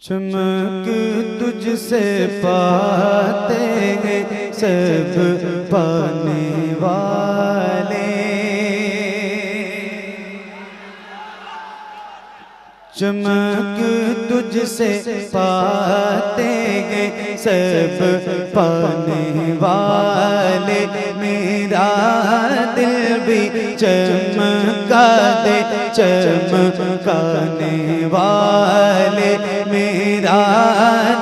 चमक तुझसे पाते हैं सब पाने वाले, चमक तुझसे पाते हैं सब पाने वाले। मेरा दिल भी चमका दे चमकाने वाले, मेरा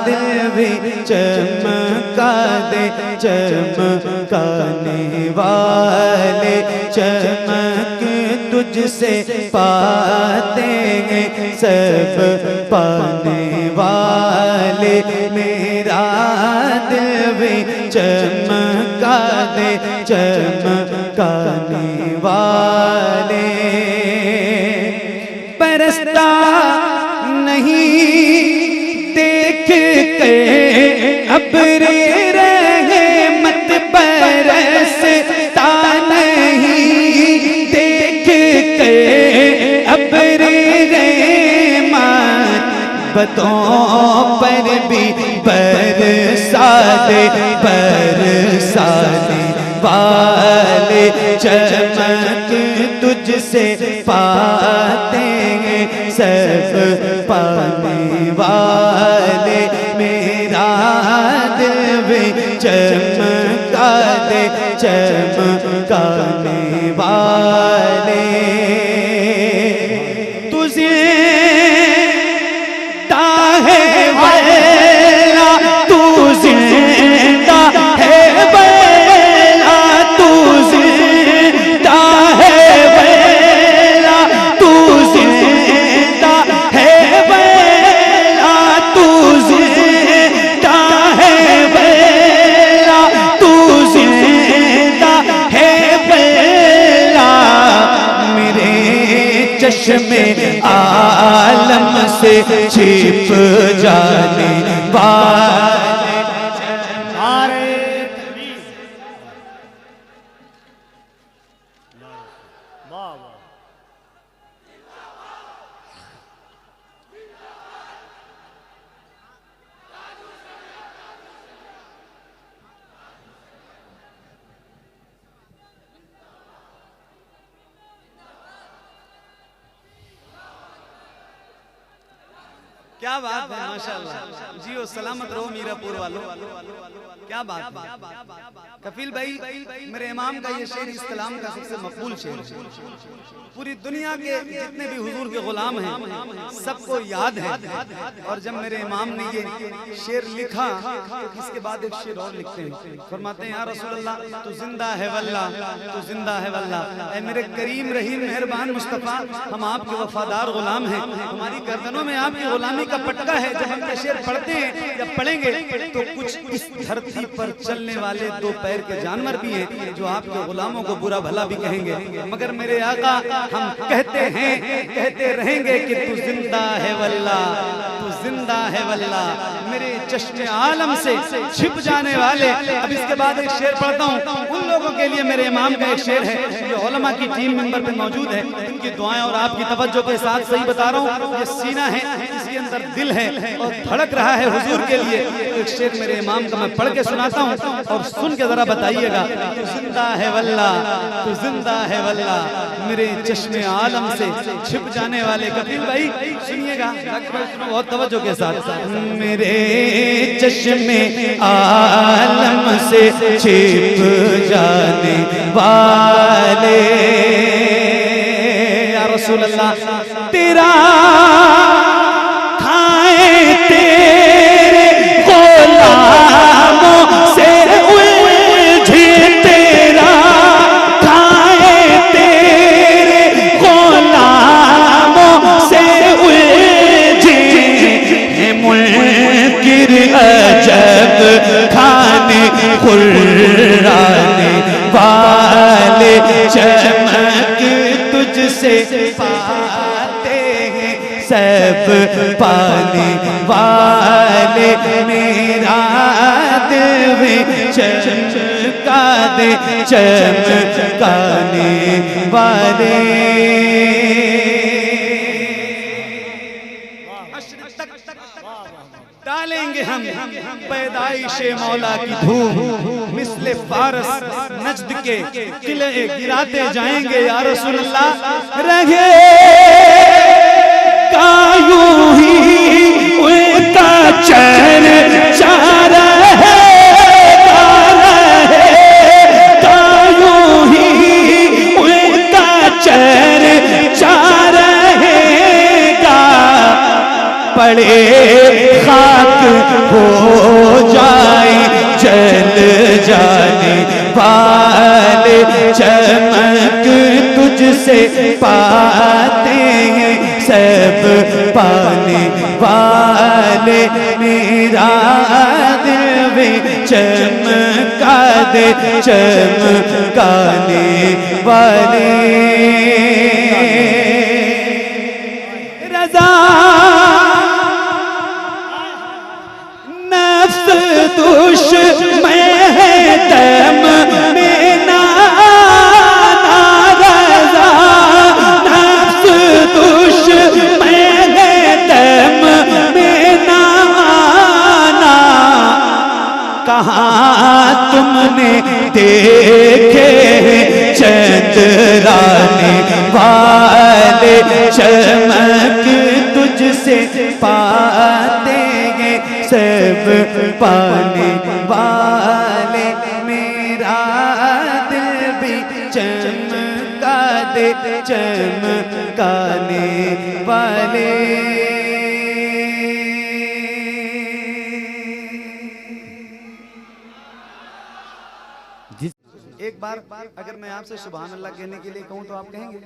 दिल भी चमका दे चमकाने वाले। चमक तुझसे पाते हैं सब पाने वाले, मेरा दिल भी चमका दे चमकाने वाले। बरसता नहीं देख के अब्रे रहमत, बरसता नहीं देख के अब्रे रहमत, बतों पर भी बरसा दे बरसाने वाले। चमक तुझसे पाते हैं सब पाने वाले, मेरा दिल भी चमका दे चमकाने वाले। तुझे है वैला तू जिंदा है, वैला तू जिंदा है, वैला तू जिंदा है, वैला तू जिंदा है, वैला तू जिंदा है, वैला मेरे चश्मे आलम से छिप जाने वाले। क्या बात है, माशाल्लाह। जियो सलामत रहो मीरापुर वालों, क्या बात है। कफील भाई, मेरे इमाम का ये शेर इस कलाम का सबसे मकबूल शेर है। पूरी दुनिया के जितने भी हुजूर के गुलाम हैं सबको याद है। और जब मेरे इमाम ने ये शेर लिखा तो इसके बाद एक शेर और लिखते हैं, फरमाते हैं या रसूल अल्लाह तू जिंदा है वल्लाह, तू जिंदा है वल्लाह। ऐ मेरे करीम रहीम मेहरबान मुस्तफ़ा, हम आपके वफादार गुलाम हैं, हमारी गर्दनों में आपकी गुलामी का पटका है। जब हम ये शेर पढ़ते हैं या पढ़ेंगे तो कुछ इस धरती पर चलने वाले दो पैर के जानवर भी हैं जो आपके गुलामों को बुरा भला भी कहेंगे, मगर मेरे आका हम कहते हैं कहते रहेंगे कि तू जिंदा है वल्लाह, तू जिंदा है वल्लाह, मेरे चश्मे आलम से छिप जाने वाले। अब इसके बाद एक शेर पढ़ता हूँ उन लोगों के लिए। मेरे इमाम का एक शेर है जो उलमा की टीम मेंबर पे मौजूद है, इनकी दुआएं और आपकी तवज्जो के साथ सही बता रहा हूँ। ये सीना है, इसके अंदर दिल है और धड़क रहा है हुजूर के लिए। एक शेर मेरे इमाम का मैं पढ़ के सुनाता हूँ और सुन के जरा बताइएगा। तू जिंदा है वल्लाह, तू जिंदा है वल्लाह, मेरे चश्मे आलम से छिप जाने वाले। कफील भाई सुनिएगा बहुत तवज्जो के साथ। मेरे चश्मे आलम से छिप जाने वाले या रसूल अल्लाह, तेरा तेरे गुलामों से उलझे, तेरा खाए तेरे गुलामों से उलझे, मुनकिर अजब खाने खुर्राने वाले। चमक तुझसे पाते हैं सब पाने वाले, मेरा दिल भी चमका दे चमकाने वाले। डालेंगे हम पैदाइशे मौला की धूम, मिसले फारस नजद के किले गिराते जाएंगे या रसूल अल्लाह। रहे कायूं ही उनका चैन चार है, कायूं ही उनका चैन चार रहेगा, पड़े खाक हो जाए जल जाने वाले, चमक तुझसे पाते हैं सब पाने वाले, मेरा दिल भी चमका दे चमकाने वाले। रज़ा नफ्स दुश्मन है दम में ना रज़ा, नफ्स दुश्मन है दम में ना, कहाँ तुमने देखे चंद्राने वाले, चमक तुझसे पाते हैं सब पाने वाले, मेरा दिल भी चमका दे चमकाने वाले। एक बार अगर मैं आपसे सुभान अल्लाह कहने के लिए कहूं तो आप कहेंगे?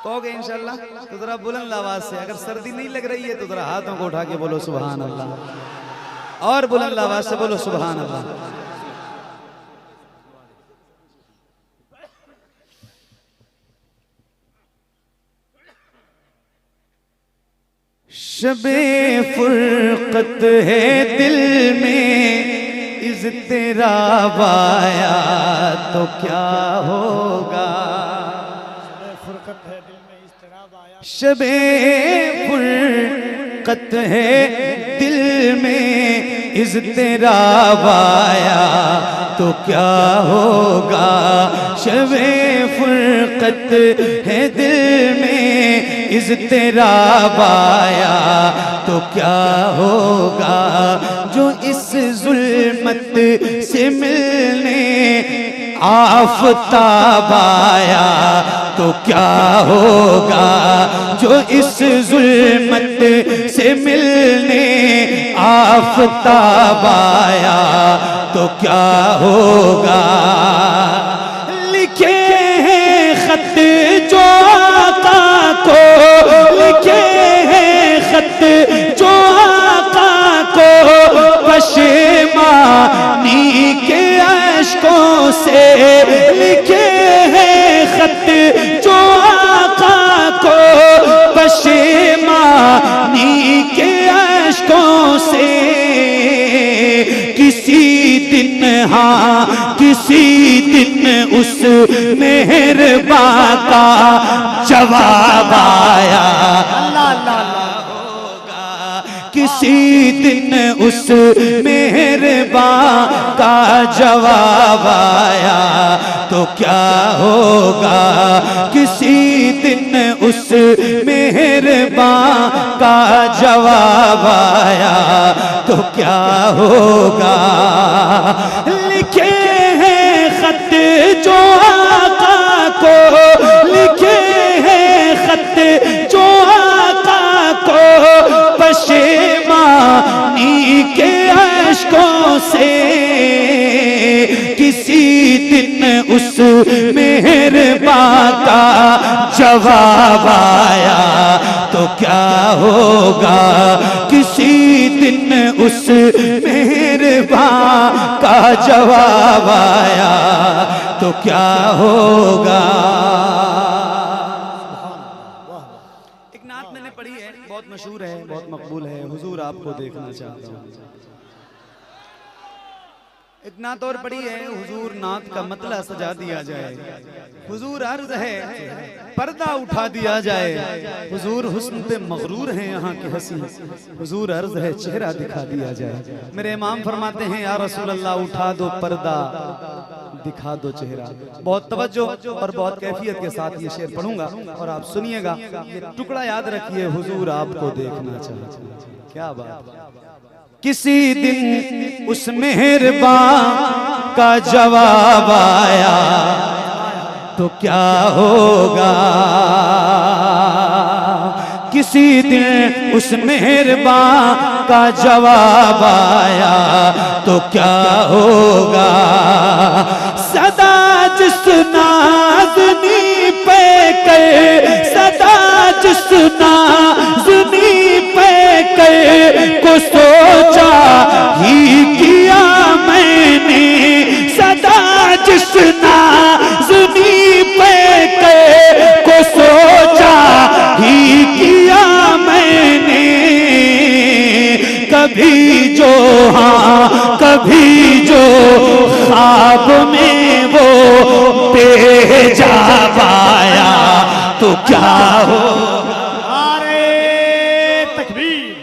कहोगे इंशाल्लाह? तो जरा बुलंद आवाज से, अगर सर्दी नहीं लग रही है तो जरा हाथों को उठा के बोलो सुभान अल्लाह, और बुलंद आवाज से बोलो सुभान अल्लाह। शबे फुरकत है दिल में इज़्तिराब आया तो क्या होगा, शबे फुरकत है दिल में इज़्तिराब आया तो क्या होगा, शबे फुरकत है दिल में इज़्तिराब आया तो क्या होगा, जो इस जुल्मत से मिलने आफ़ताब आया तो क्या होगा, जो इस जुल्मत से मिलने आफ़ताब आया तो क्या होगा। लिखे हैं खत जो आका को, लिखे हैं खत जो आका को, पशेमानी के अश्कों से लिखे हैं खत जो आका को, पशेमानी के अश्कों से। किसी दिन हाँ किसी दिन उस मेहरबान का जवाब आया, किसी दिन उस मेहरबान का जवाब आया तो क्या होगा, किसी दिन उस मेहरबान का जवाब आया तो क्या होगा। लिखे हैं खत जो आका को, लिखे हैं खत जो आका को, पशेमानी के अश्कों से। किसी दिन उस मेहरबान का जवाब आया तो क्या होगा, किसी दिन उस मेहरबान का जवाब आया तो क्या होगा। एक नात मैंने पढ़ी है, बहुत मशहूर है, बहुत मकबूल है, हुजूर आपको देखना चाहता हूँ। इतना तौर पड़ी है हुजूर नात का मतला सजा दिया जाए, हुजूर अर्ज है पर्दा उठा दिया जाए, हुजूर हुस्न पे मगरूर हैं यहाँ के हंसी, हुजूर अर्ज है चेहरा दिखा दिया जाए। मेरे इमाम फरमाते हैं या रसूल अल्लाह उठा दो पर्दा दिखा दो चेहरा। बहुत तवज्जो और बहुत कैफियत के साथ ये शेर पढ़ूंगा और आप सुनिएगा, ये टुकड़ा याद रखिए, हुजूर आपको देखना चाहते हैं। क्या बात। किसी दिन उस मेहरबान का जवाब आया तो क्या होगा, किसी दिन उस मेहरबान का जवाब आया तो क्या होगा। सदा जिस नाज़नी पे कर, सदा जिस नाज़नी पे कर को सोचा ही किया मैंने, सदा जिस नाज़नी पे कर को सोचा ही किया मैंने। कभी जो हाँ कभी जो ख्वाब में वो पेजाब आया तो क्या हो। नारे तकबीर,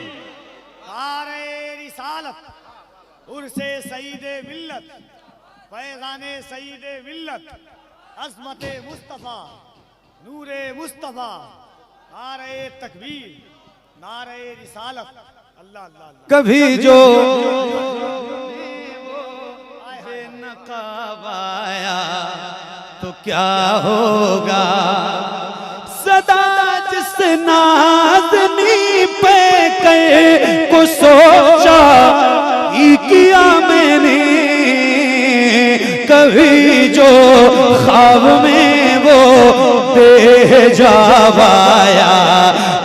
नारे रिसालत, उर्से सईदे मिल्लत, फैज़ाने सईदे मिल्लत, अज़मते मुस्तफ़ा, नूरे मुस्तफ़ा, नारे तकबीर, नारे रिसालत। अल्लाह अल्लाह। कभी जो नकाब आया तो क्या होगा। सदा जिस नाज़नी पे कर को सोचा ही किया मैंने। कभी जो ख्वाब में वो बेजाब आया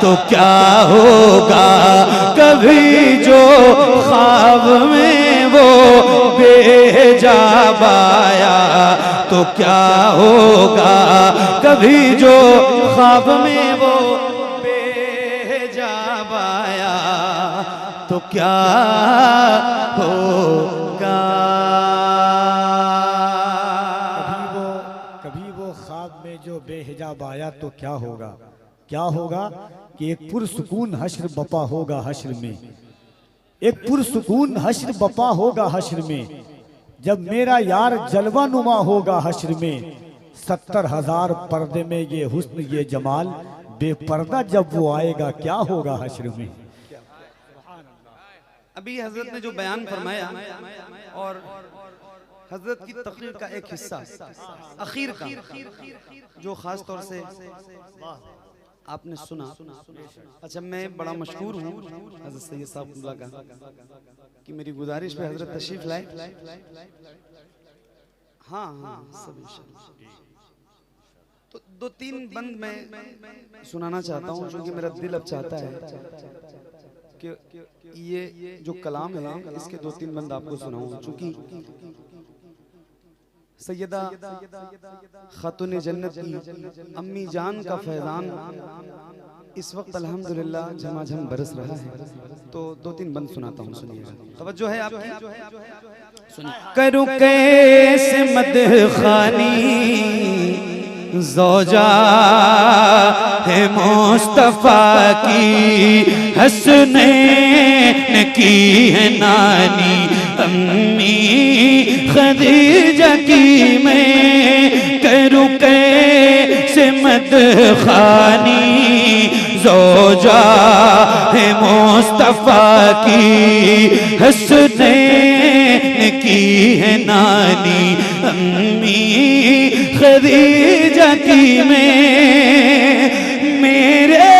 तो क्या होगा। कभी जो ख्वाब में वो बेजाब आया तो क्या होगा। कभी जो ख्वाब में वो बेजाब आया तो क्या होगा। कभी वो ख्वाब में जो बेहिजाब आया तो क्या होगा। क्या होगा कि एक पुरसुकून हश्र बपा होगा हश्र में, एक पुरसुकून हश्र बपा होगा हश्र में। जब मेरा यार जलवा नुमा होगा हश्र में, 70,000 पर्दे में ये हुस्न ये जमाल, बेपर्दा जब वो आएगा क्या होगा हश्र में। अभी हजरत ने जो बयान फरमाया और हजरत की तकरीर का एक हिस्सा आखिर का जो खास तौर से आपने सुना। अच्छा, मैं बड़ा मशहूर हूँ हजरत सैयद साहब का कि मेरी गुजारिश पे हजरत तशरीफ लाए। हाँ हाँ सब इंशाल्लाह। तो 2-3 बंद मैं सुनाना चाहता हूँ क्योंकि मेरा दिल अब चाहता है कि ये जो कलाम है इसके 2-3 बंद आपको सुनाऊं। चूंकि सैयदा खातून जन्नत की अम्मी जान का फैजान इस वक्त अल्हम्दुलिल्लाह झमाझम बरस रहा है, तो 2-3 बंद सुनाता हूँ, सुनिएगा। तवज्जो है आपकी, सुनिए। करूं कैसे मदखानी ज़ौजा है मुस्तफ़ा की, हसनैन की है नानी अम्मी खदीजा की। मैं करूं कैसे मदखानी ज़ौजा है मुस्तफ़ा की, हसनैन की है नानी अम्मी खदीजा की। मैं मेरे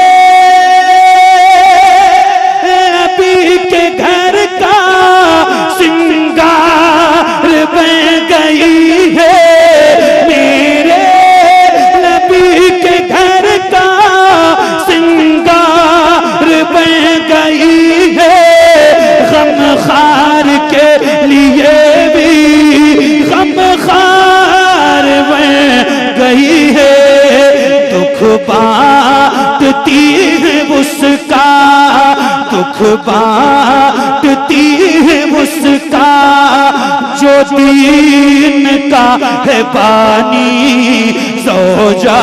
अभी के घर का सिंगार बन गई है, मेरे नबी के घर का सिंगार बन गई है। गमखार के लिए भी गमखार बन गई है। दुख बांटती है उसका, दुख बांटती है उसका, जो दीन का है पानी, ज़ौजा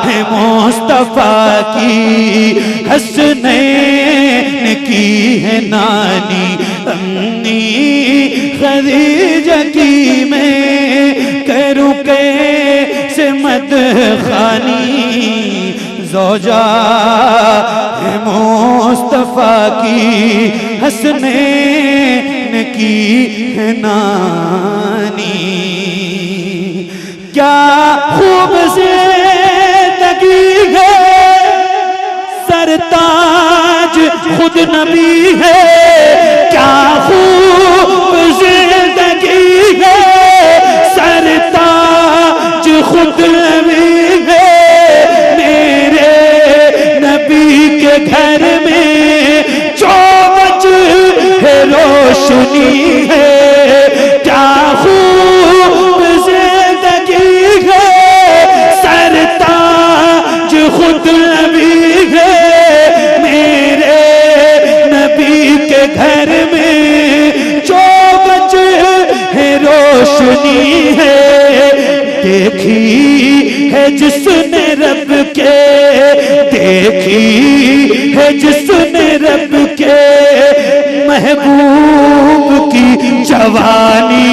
है मुस्तफा की, हसनैन की है नानी, अम्मी खदीजा की मैं करूं कैसे मदखानी, ज़ौजा है मुस्तफा की, हसनैन की है नानी। क्या खूब ज़िंदगी है, सरताज खुद नबी है, क्या खूब ज़िंदगी है, सरताज खुद नबी है, मेरे नबी के घर में चौबज है रोशनी है, क्या खूब जिंदगी है, सरताज खुद नबी है, मेरे नबी के घर में चौबज है रोशनी है। देखी है जिसने रब के, देखी है जिसने रब के महबूब की जवानी,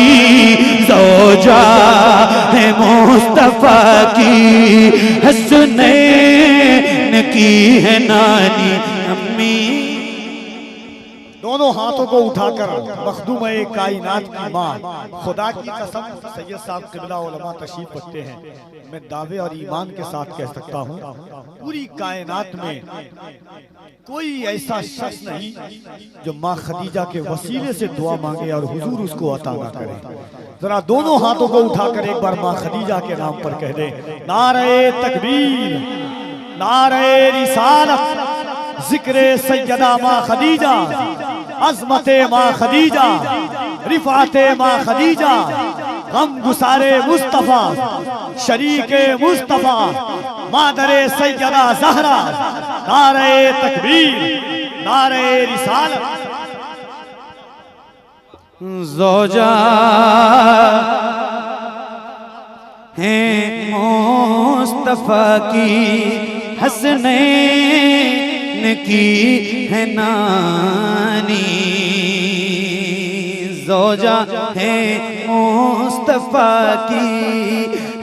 ज़ौजा है मुस्तफा की, हसनैन की है नानी, अम्मी। दोनों हाथों को उठाकर मखदूम कायनात की माँ, खुदा की कसम सैयद साहब क़िबला उलमा तशरीफ रखते हैं, मैं दावे और ईमान के साथ कह सकता हूँ पूरी कायनात में कोई ऐसा शख्स नहीं जो माँ खदीजा के वसीले से दुआ मांगे और हुजूर उसको अता ना करे। जरा दोनों हाथों को उठाकर एक बार माँ खदीजा के नाम पर कह दे, नारे तकबीर, नारे रिसालत, जिक्रे सैयदा माँ खदीजा, अज़मते माँ खदीजा, रिफ़ाते माँ खदीजा, गम गुसारे मुस्तफ़ा, शरीके मुस्तफ़ा, मादरे सैयदा ज़हरा, नारे तकबीर, नारे रिसालत। ज़ौजा है मुस्तफ़ा की, हसनैन की है नानी, ज़ौजा है मुस्तफ़ा की,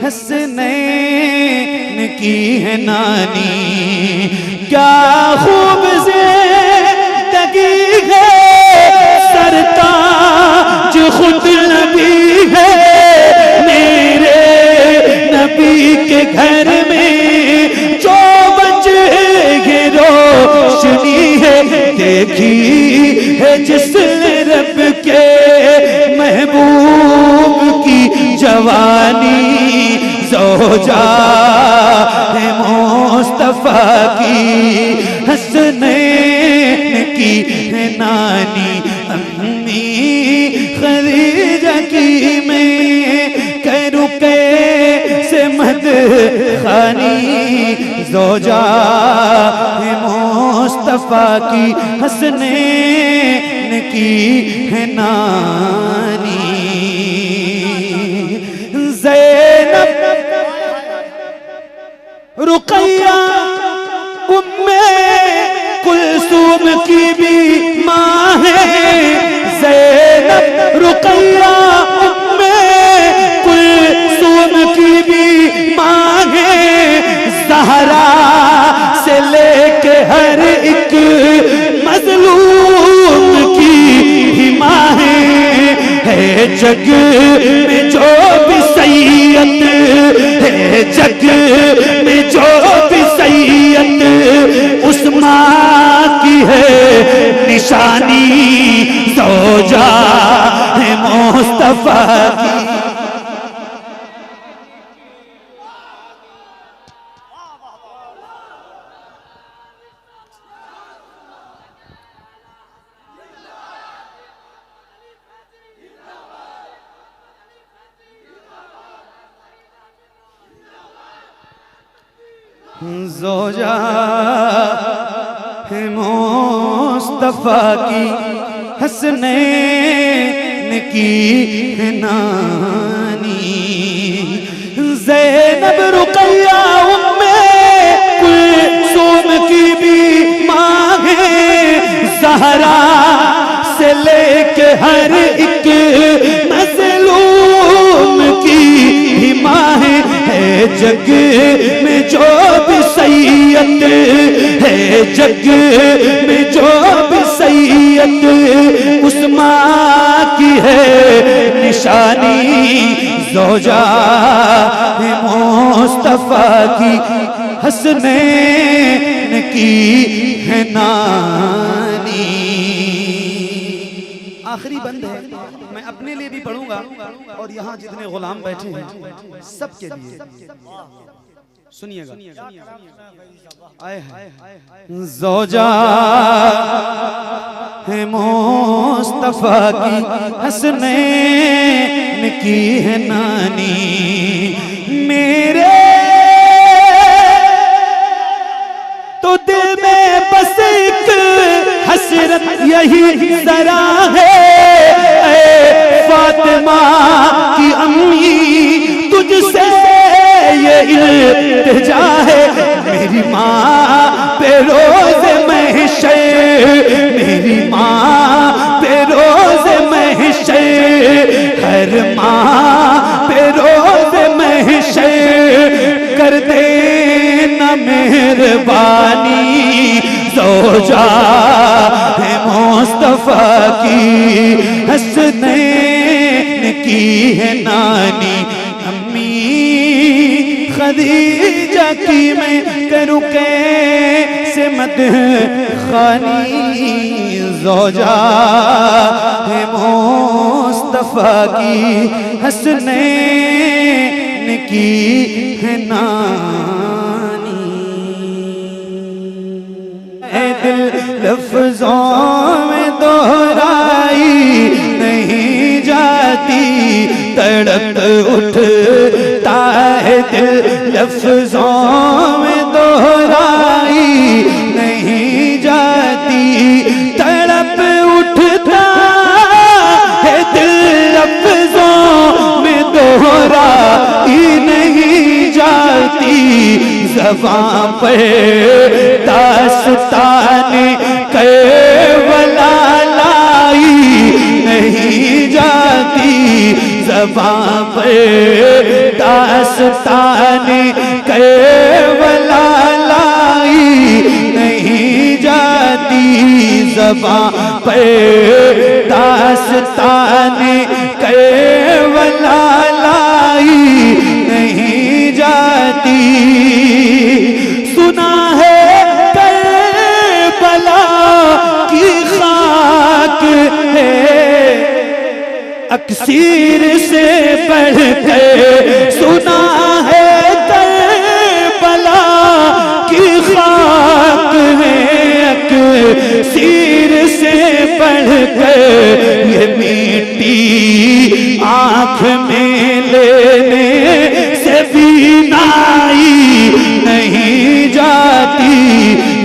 हसनैन की है नानी। क्या खूब ज़िंदगी है, सरताज खुद नबी है, मेरे नबी के घर में चौबज ये रोशनी है। देखी है जिसने रब के महबूब की जवानी, ज़ौजा है मुस्तफ़ा की, हसनैन की है नानी, अम्मी खदीजा की मैं करूं कैसे मदखानी, ज़ौजा है मुस्तफ़ा की, हसनैन की है नानी। ज़ैनब रुक़ैया उम्मे कुलसूम की भी माँ है, ज़ैनब रुक़ैया उम्मे कुलसूम की भी माँ है, ज़हरा से लेके हर एक मज़लूम की भी माँ है जग में जो भी सैयद है, जग में जो भी सैयद उस माँ की है निशानी, ज़ौजा है मुस्तफ़ा की। ज़ौजा है मुस्तफ़ा की, हसनैन की है नानी। ज़ैनब रुक़ैया उम्मे कुलसूम की भी माँ है, ज़हरा से लेके हर एक मज़लूम की भी माँ है जग में जो भी सैयद है, जग में जो भी सैयद उस माँ की है निशानी। ज़ौजा है मुस्तफ़ा की हसनैन की है नानी। आखिरी बंद है, मैं अपने लिए भी पढ़ूंगा और यहाँ जितने गुलाम बैठे हैं सबके लिए सुनिएगा। आए हैं ज़ौजा है मुस्तफ़ा की हसनैन की है नानी। मेरे तो दिल में बस एक हसरत यही जरा है, ऐ फातिमा की अम्मी तुझसे ये इल्तिजा है। मेरी माँ पे रोज़ महशर, मेरी माँ पे रोज़ महशर, हर माँ पे रोज़ महशर कर देना मेहरबानी। ज़ौजा है मुस्तफ़ा की हसनैन की है नानी। अम्मी खदीजा की मैं करूँ कैसे मदह खानी। ज़ौजा है मुस्तफ़ा की हसनैन की है नानी। दिल लफ्ज़ों में दोहराई नहीं जाती, तड़प उठता है दिल लफ्ज़ों में दोहराई नहीं जाती, तड़प उठता है दिल लफ्ज़ों में दोहराई नहीं जाती। ज़बां पे दास्ताने करबला लाई नहीं जाती, ज़बां पे दास्ताने करबला लाई नहीं जाती, ज़बां पे दास्ताने करबला लाई नहीं जाती। सुना है करबला की खाक है, अक्सीर से बढ़कर सुना है करबला की खाक है, अक्सीर से बढ़कर ये मिट्टी आँख में लेने से भी नाई नहीं जाती,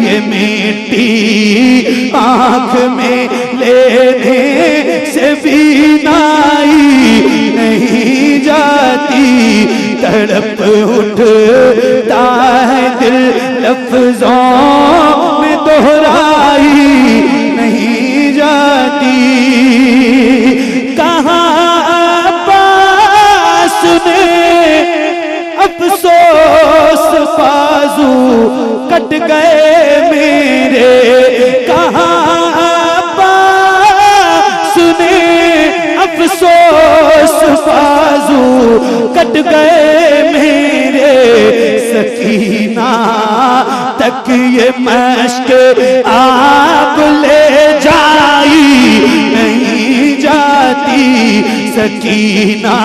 ये मिट्टी आँख में लेने से भी नाई नहीं जाती। तड़प उठता है दिल लफ्ज़ों में दोहराई नहीं जाती। कहाँ पास में अफसोस बाजू कट गए मेरे, कहाँ पास में अफसोस बाजू कट गए मेरे। सकीना तक ये मश्क आप ले जाई नहीं जाती, सकीना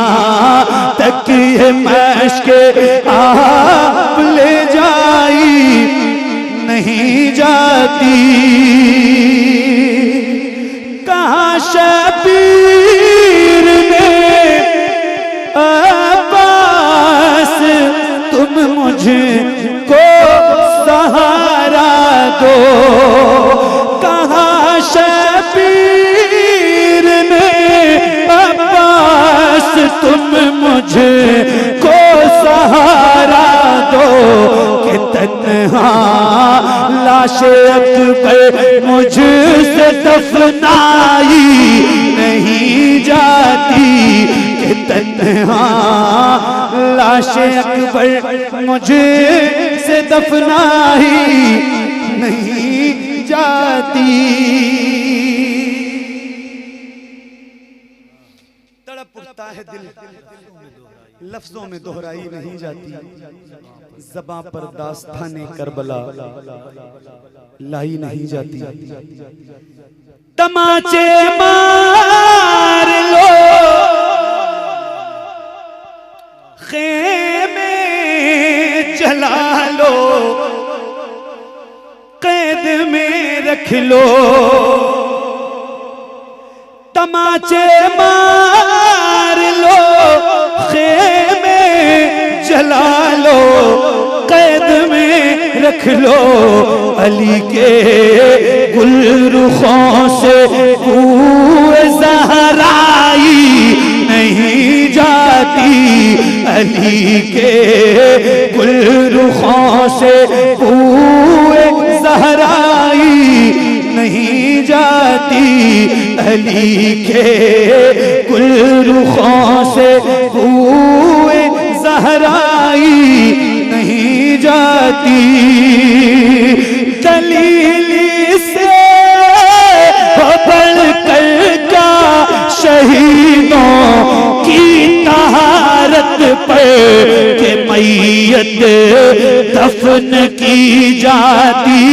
तक ये मश्क आप ले जाई नहीं जाती। कहाँ शबीर ने अब्बास तुम मुझको सहारा दो, कहाँ शबीर तुम मुझको सहारा दो कि तन्हा लाश अकबर मुझसे दफनाई नहीं जाती कि तन्हा लाश अकबर मुझसे दफनाई नहीं जाती। तड़प उठता है दिल, लफ्जों में दोहराई नहीं जाती, ज़बां पर दास्ताने करबला लाई नहीं जाती। तमाचे मार लो, खेमे जला लो, कैद में रख लो। तमाचे मार लो, खेमे जला लो, कैद में रख लो। अली के गुलरुखों से बूए ज़हराई नहीं जाती, अली के गुलरुखों से बूए ज़हराई नहीं जाती, अली के गुलरुखों से बूए ज़हराई नहीं जाती। दलीली से बढ़ कर का शहीदों की तहारत पर के मैयत दफन की जाती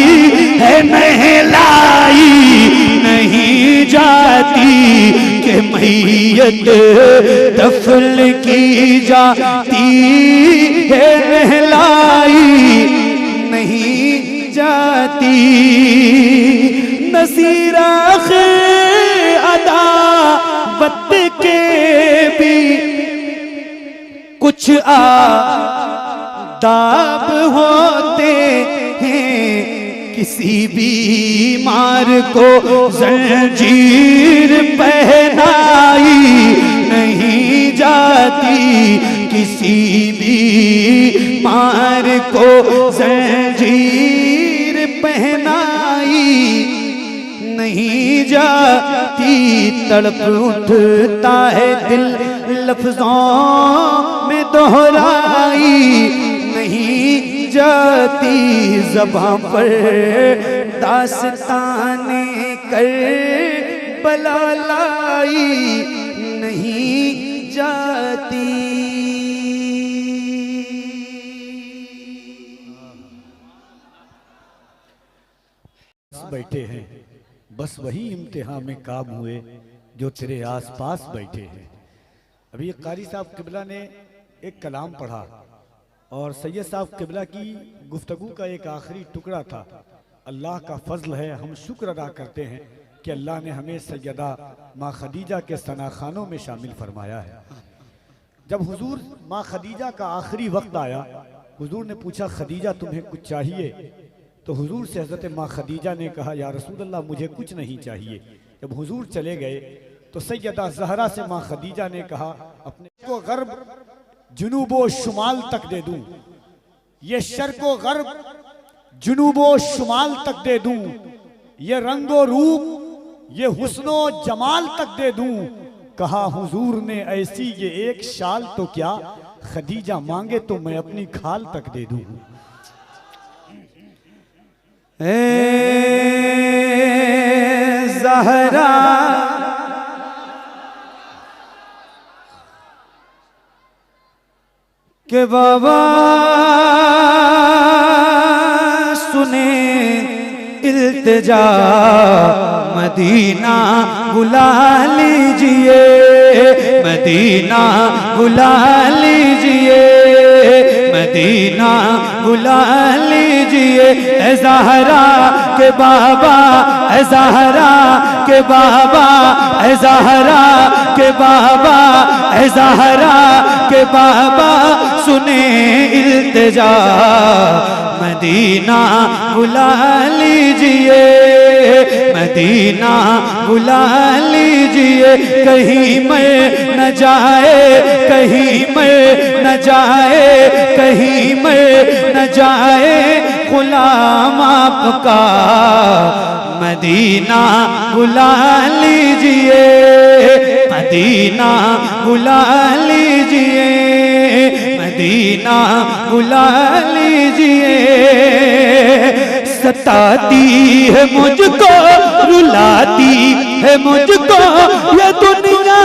है, नहलाई नहीं जाती कि मैयत दफन की जाती है, नहलाई नहीं जाती। नसीरा अदा वक्त के भी कुछ आदाब होते हैं, किसी बीमार को जंजीर पहनाई नहीं जाती, किसी बीमार को जंजीर पहनाई नहीं जाती। तड़प उठता है दिल, लफ्जों में दोहराई नहीं जाती, ज़बां पर दास्ताने करबला लाई नहीं जाती। बैठे हैं बस वही इम्तिहान में काम हुए जो तेरे आसपास बैठे हैं। अभी कारी साहब किबला ने एक कलाम पढ़ा और सैयद साहब किबला की गुफ्तगू का एक आखिरी टुकड़ा था। अल्लाह का फजल है, हम शुक्र अदा करते हैं कि अल्लाह ने हमें सैयदा माँ खदीजा के सनाखानों में शामिल फरमाया है। जब हुजूर माँ खदीजा का आखिरी वक्त आया, हुजूर ने पूछा खदीजा तुम्हें कुछ चाहिए? तो हुजूर से हज़रत माँ खदीजा ने कहा या रसूल अल्लाह मुझे कुछ नहीं चाहिए। जब हुजूर चले गए तो सैयदा ज़हरा से माँ खदीजा ने कहा अपने को गर्ब जुनूबो शुमाल तक दे दूं, ये शर्को गर्ब जुनूबो शुमाल तक दे दूं, ये रंगो रूप ये हुस्नो जमाल तक दे दूं। कहा हुजूर ने ऐसी ये एक शाल तो क्या, खदीजा मांगे तो मैं अपनी खाल तक दे दूं। ज़हरा के बाबा सुने इल्तिजा, मदीना बुला लीजिए, मदीना बुला लीजिए, मदीना बुला लीजिए। ए ज़हरा के बाबा, ए ज़हरा के बाबा, ए ज़हरा के बाबा, ए ज़हरा के बाबा सुने इल्तिजा, मदीना बुला लीजिए, मदीना बुला लीजिए, कहीं मैं न जाए, कहीं मैं न जाए, कहीं मैं न जाए गुलाम आपका, मदीना बुला लीजिए, मदीना बुला लीजिए, मदीना बुला लीजिए। सताती है मुझको, रुलाती है मुझको ये दुनिया,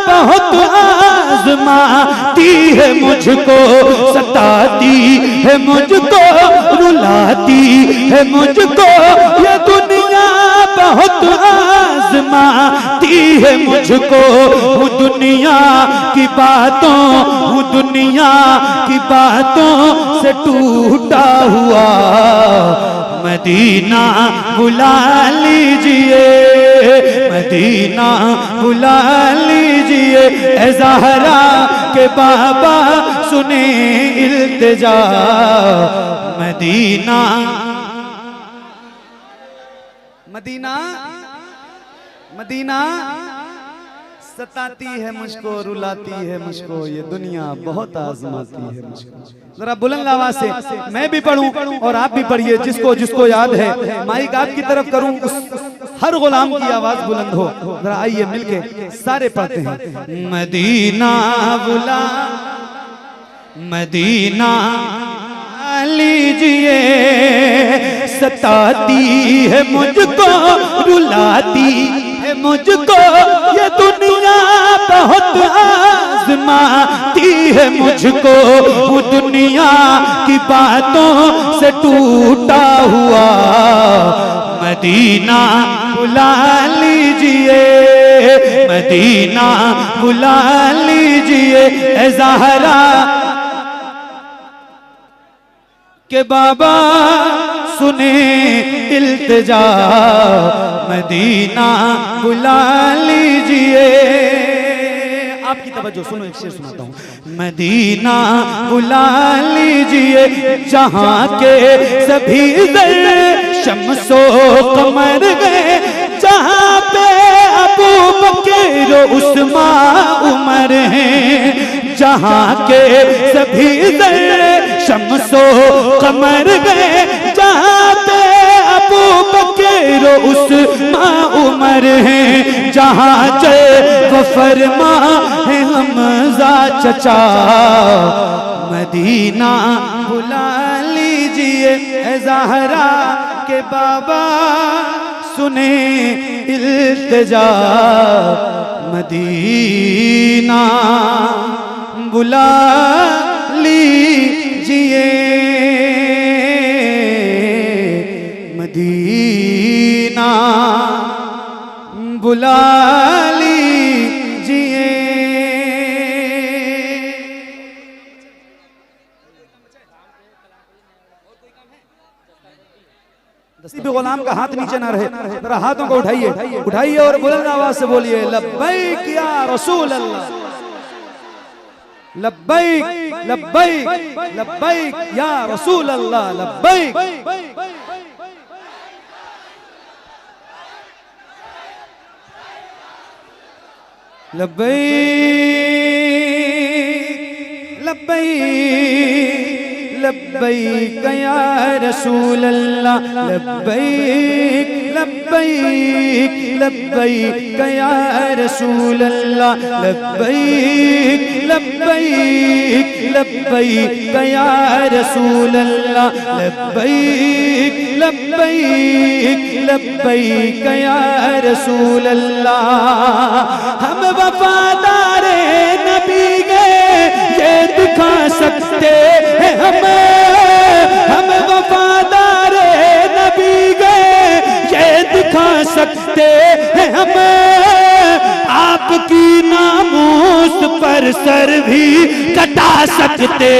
बहुत आजमाती है मुझको, सताती है मुझको, रुलाती है मुझको ये दुनिया, बहुत आजमाती है मुझको। हूँ दुनिया की बातों, हूँ दुनिया की बातों से टूटा हुआ, मदीना बुला लीजिए, मदीना बुला लीजिए। ए ज़हरा के बाबा सुने इल्तिजा, मदीना मदीना मदीना सताती है मुझको, रुलाती है मुझको ये दुनिया, बहुत आजमाती है मुझको। जरा बुलंद आवाज से मैं भी पढ़ूं और आप भी पढ़िए, जिसको जिसको याद है। माइक आपकी तरफ करूं, हर गुलाम की आवाज बुलंद हो। जरा आइए मिलके सारे पढ़ते हैं। मदीना बुला, मदीना लीजिए, सताती है मुझको, रुलाती है मुझको ये दुनिया, बहुत आजमाती है मुझको। वो दुनिया की बातों से टूटा हुआ, मदीना बुला लीजिए, मदीना बुला लीजिए। ए ज़हरा के बाबा सुने इल्तिजा, मदीना बुला लीजिए। आपकी तवज्जो सुनो, एक शेर सुनाता हूँ। मदीना बुला लीजिए, जहाँ के सभी दर शम्सो कमर गए, जहाँ पे अबू बकर उस्मान उमर हैं, जहाँ के सभी दर शम्सो कमर गए, जहाँ पे अबू बकर उस्मान उमर हैं, जहाँ जय फरमा है हमजा चचा, मदीना बुला लीजिए। ए ज़हरा के बाबा सुने इल्तिजा, मदीना बुला लीजिए, मदीना बुला लीजिए। किसी भी गुलाम का हाथ नीचे ना रहे, जरा हाथों को उठाइए, उठाइए और बुलंद आवाज से बोलिए, लब्बैक या रसूल अल्लाह, लब्बैक लब्बैक लब्बैक या रसूल अल्लाह, लब्बैक। लब्बैक लब्बैक लब्बैक या रसूल अल्लाह, लब्बैक लब्बैक लब्बैक या रसूल अल्लाह, लब्बैक लब्बैक लब्बैक या रसूल अल्लाह, लब्बैक लब्बैक लब्बैक या रसूल अल्लाह। हम वफादार नबी गए ये दिखा सकते हैं हम वफादार नबी गए ये दिखा सकते हैं हम, आपकी नामूस पर सर भी कटा सकते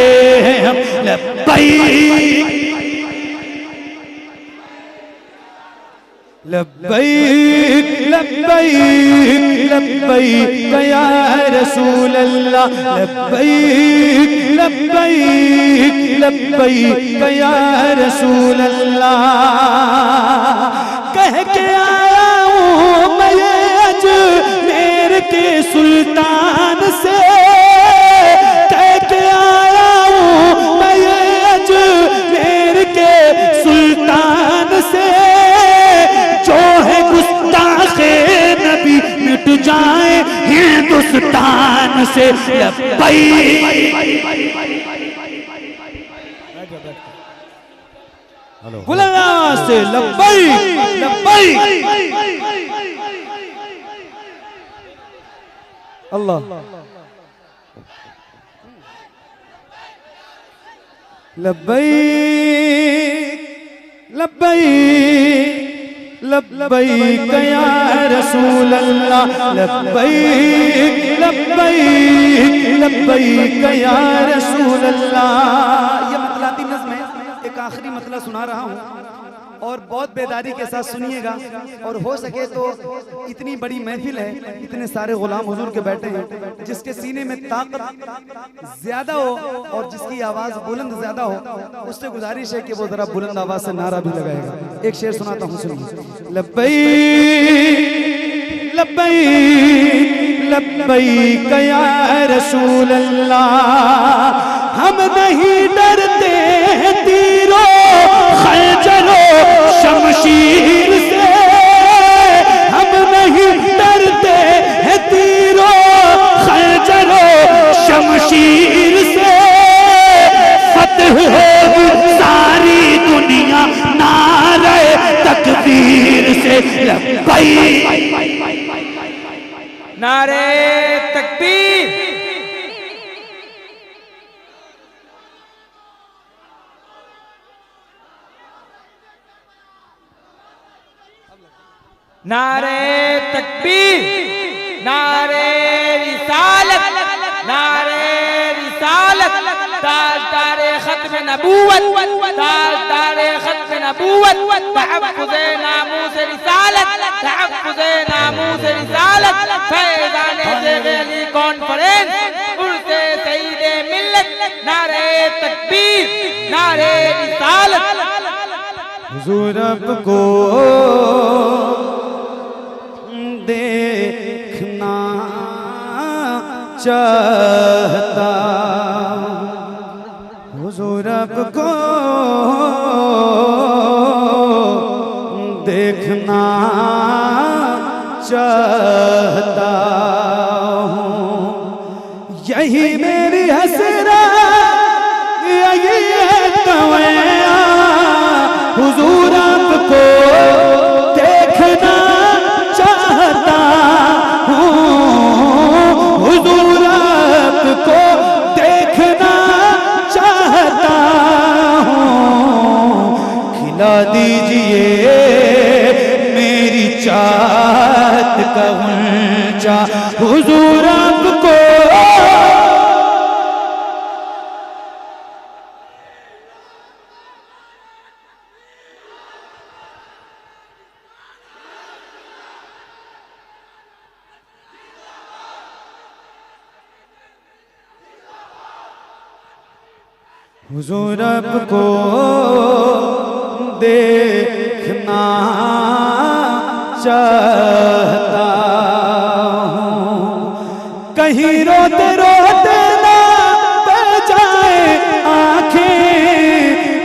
हैं हम। लब्बैक लब्बैक लब्बैक लब्बैक या रसूल अल्लाह, लब्बैक लब्बैक लब्बैक या रसूल अल्लाह। कह के आया से लब्बैक। बुलंद आवाज से लब्बैक लब्बैक। अल्लाह लब्बैक लब्बैक लब्बैक या रसूल अल्लाह, लब्बैक लब्बैक लब्बैक या रसूल अल्लाह। ये मतलाती नज़्म है, एक आखिरी मतला सुना रहा हूँ और बहुत बेदारी के साथ सुनिएगा। और हो सके तो इतनी बड़ी महफिल है, इतने सारे गुलाम हुजूर के बैठे हैं, जिसके सीने में ताकत ज्यादा हो और जिसकी आवाज बुलंद ज्यादा हो, उससे गुजारिश है कि वो जरा बुलंद आवाज से नारा भी लगाएगा। एक शेर सुनाता हूँ, सुनिए। लब्बैक लब्बैक लब्बैक या रसूल अल्लाह, हम नहीं डरते हैं तीरों खंजरों शमशीर से, हम नहीं डरते हैं तीरों खंजरों शमशीर से। फतह होगी सारी दुनिया नारे तकबीर से लब्बैक। नारे तकबीर। नारे तकबीर, नारे रिसालत, नारे रिसालत, तारे खत्म नबूवत, तारे खत्म नबूवत, तहफ्फुज़े नामूस रिसालत, तहफ्फुज़े नामूस रिसालत, फैज़ाने ज़ेग़ली कॉन्फ्रेंस, उर्से सईदे मिल्लत, नारे तकबीर, नारे रिसालत। हुजूर आपको देखना चाहता, हुजूर आपको देखना चाहता हूँ, यही मेरी हसरत, यही है तमन्ना, हुजूर आपको देखना चाहता हूँ, हुजूर आपको देखना चाहता हूँ। खिला दीजिए मेरी चाहत का गुंचा, हुजूर आपको हुजूर आपको देखना चाहता हूँ, कहीं रोते रोते ना बह जाए आँखें,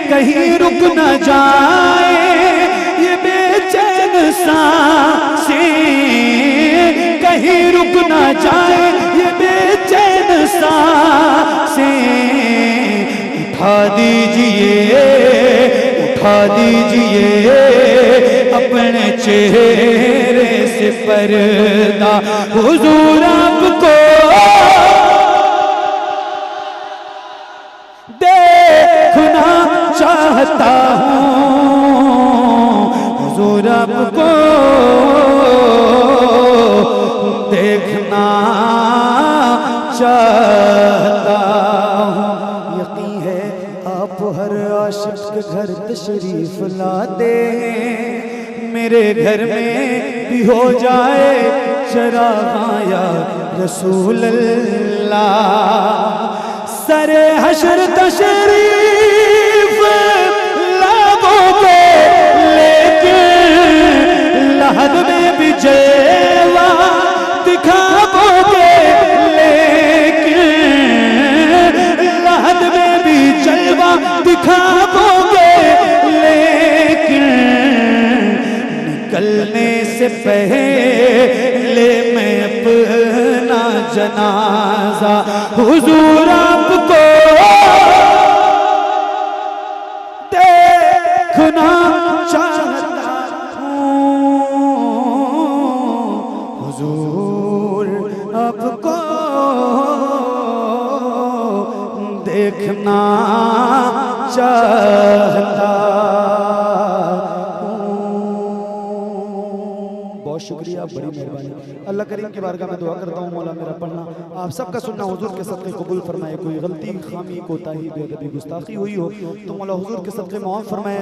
कहीं रुक न जाए ये बेचैन सांसें, कहीं रुक न जाए ये बेचैन सांसें। उठा दीजिए अपने चेहरे से पर्दा, हुजूर आपको देखना चाहता हूँ, हुजूर आपको देखना चाहता हूँ। यकीन है आप हर आशिक के घर तशरीफ लाते हैं, मेरे घर में भी हो जाए चराग़ां या रसूल अल्लाह। सरे हश्र तशरीफ लाओगे लेकिन लहद में भी जलवा दिखाओगे, लेकिन लहद में भी जलवा दिखाओगे, लेकिन निकलने से पहले मैं अपना जनाजा हुजूर आपको देखना चाहता हूँ, हुजूर आपको देखना चाहता हूँ। बहुत शुक्रिया, बड़ी मेहरबानी। अल्लाह करीम की बारगाह में दुआ करता हूँ मौला मेरा पढ़ना आप सबका सुनना हुजूर के सदक़े कबूल फरमाए। कोई गलती, खामी, कोताही, बेअदबी, गुस्ताखी हुई हो तो मौला हुजूर के सदक़े माफ़ फरमाए।